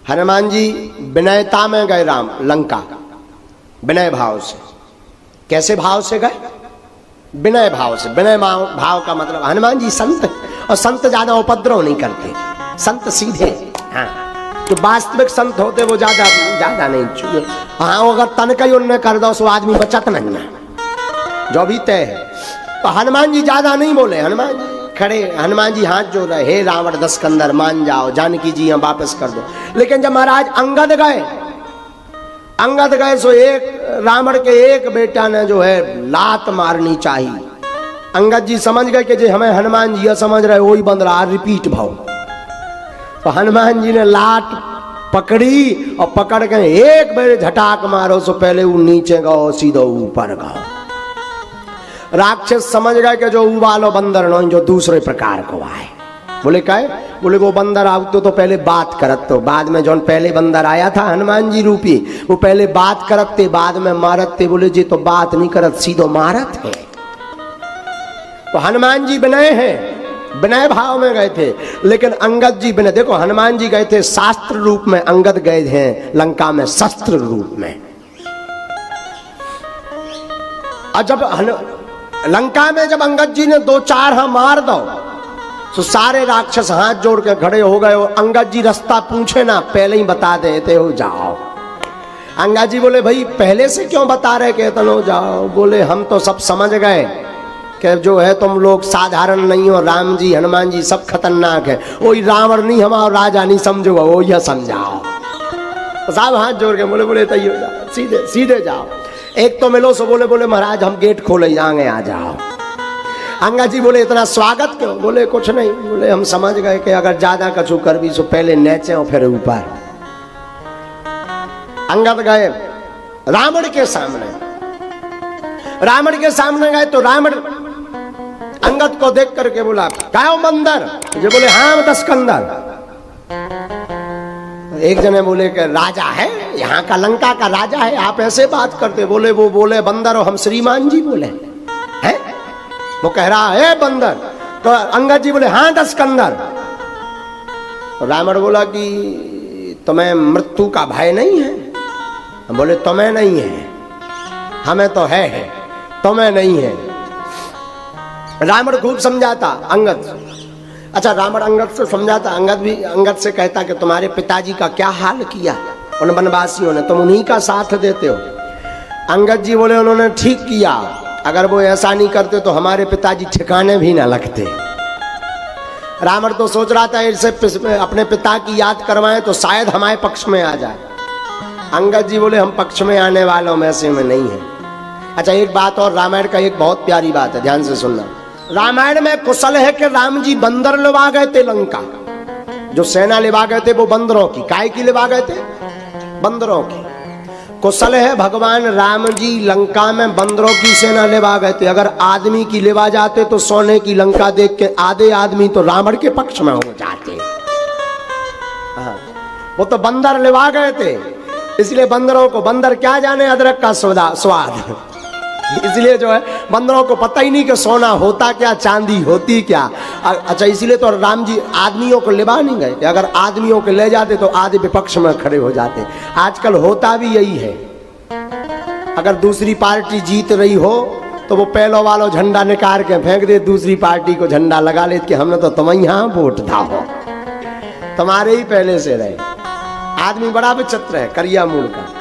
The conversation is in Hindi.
हनुमान जी विनयता में गए राम लंका, विनय भाव से। कैसे भाव से गए? विनय भाव से। विनय भाव का मतलब हनुमान जी संत, और संत ज्यादा उपद्रव नहीं करते, संत सीधे। हाँ, जो वास्तविक संत होते वो ज्यादा नहीं। हाँ, अगर तन का ही उन्हें कर दो सो आदमी बचत नहीं ना, जो भी तय है। तो हनुमान जी ज्यादा नहीं बोले। हनुमान जी खड़े, हनुमान जी हाथ जोड़ रहे, हे रावण दस्कंदर मान जाओ, जानकी जी हम वापस कर दो। लेकिन जब महाराज अंगद गए सो एक रावण के एक बेटा ने जो है लात मारनी चाहिए। अंगद जी समझ गए कि जे हमें हनुमान जी समझ रहे वही बंद रहा, रिपीट भाव। तो हनुमान जी ने लात पकड़ी और पकड़ के एक बेर झटाक मारो सो पहले वो नीचे गो सीधो ऊपर गो। राक्षस समझ गए कि जो उबालो बंदर नो, जो दूसरे प्रकार को आए। बोले कहे? बोले वो बंदर आवतो तो पहले बात करत, तो बाद में जो पहले बंदर आया था हनुमान जी रूपी, वो पहले बात करते बाद में मारते। बोले जी तो बात नहीं करत, सीधो मारत है। तो हनुमान जी विनय हैं, विनय भाव में गए थे। लेकिन अंगद जी विनय, देखो हनुमान जी गए थे शास्त्र रूप में, अंगद गए हैं लंका में शस्त्र रूप में। और जब लंका में जब अंगद जी ने दो चार हाँ मार दो तो सारे राक्षस हाथ जोड़ के खड़े हो गए। अंगद जी रास्ता पूछे ना, पहले ही बता देते हो जाओ। अंगद जी बोले भाई पहले से क्यों बता रहे कि तनो जाओ? बोले हम तो सब समझ गए कि जो है तुम लोग साधारण नहीं हो, राम जी हनुमान जी सब खतरनाक है। वही रावण नहीं हमारा राजा नहीं समझो, वो यह समझाओ। साहब हाथ जोड़ के बोले तैयो जाओ, सीधे सीधे जाओ। एक तो मिलो सो बोले महाराज हम गेट खोले जाएंगे, आ जाओ। अंगद जी बोले इतना स्वागत क्यों? बोले कुछ नहीं, बोले हम समझ गए कि अगर ज्यादा कछु कर भी सो पहले नीचे और फिर ऊपर। अंगद गए रावण के सामने, रावण के सामने गए तो रावण अंगद को देख करके बोला क्या हो बंदर? जो बोले हाँ दस्कंदर। एक जने बोले कि राजा है, यहाँ का लंका का राजा है, आप ऐसे बात करते? बोले वो बोले बंदर और हम श्रीमान जी बोले हैं। वो कह रहा है बंदर। तो अंगद जी बोले हाँ दस्कंदर। रावण बोला कि तुम्हें मृत्यु का भय नहीं है? बोले तुम्हें नहीं है, हमें तो है, तुम्हें नहीं है। रावण खूब समझाता अंगद। अच्छा, रावण अंगद से समझाता, अंगद भी अंगद से कहता कि तुम्हारे पिताजी का क्या हाल किया उन वनवासियों ने, तुम उन्हीं का साथ देते हो। अंगद जी बोले उन्होंने ठीक किया, अगर वो ऐसा नहीं करते तो हमारे पिताजी ठिकाने भी ना लगते। रावण तो सोच रहा था इससे अपने पिता की याद करवाएं तो शायद हमारे पक्ष में आ जाए। अंगद जी बोले हम पक्ष में आने वालों में से में नहीं है। अच्छा, एक बात और रामायण का एक बहुत प्यारी बात है, ध्यान से सुनना। रामायण में कुशल है कि राम जी बंदर लेवा गए थे लंका, जो सेना लेवा गए थे वो बंदरों की। काय की लेवा गए थे? बंदरों की। कुशल है भगवान राम जी लंका में बंदरों की सेना लेवा गए थे। अगर आदमी की लेवा जाते तो सोने की लंका देख के आधे आदमी तो रावण के पक्ष में हो जाते। हाँ, वो तो बंदर लेवा गए थे, इसलिए बंदरों को, बंदर क्या जाने अदरक का स्वाद, इसलिए जो है बंदरों को पता ही नहीं कि सोना होता क्या, चांदी होती क्या। अच्छा, इसलिए तो राम जी आदमियों को लेवा नहीं गए कि अगर आदमियों को ले जाते तो आधे विपक्ष में खड़े हो जाते। आजकल होता भी यही है, अगर दूसरी पार्टी जीत रही हो तो वो पहलो वालों झंडा निकाल के फेंक दे, दूसरी पार्टी को झंडा लगा ले कि हमने तो तुम्हें यहाँ वोट था हो, तुम्हारे ही पहले से रहे। आदमी बड़ा विचित्र है, करिया मूल का।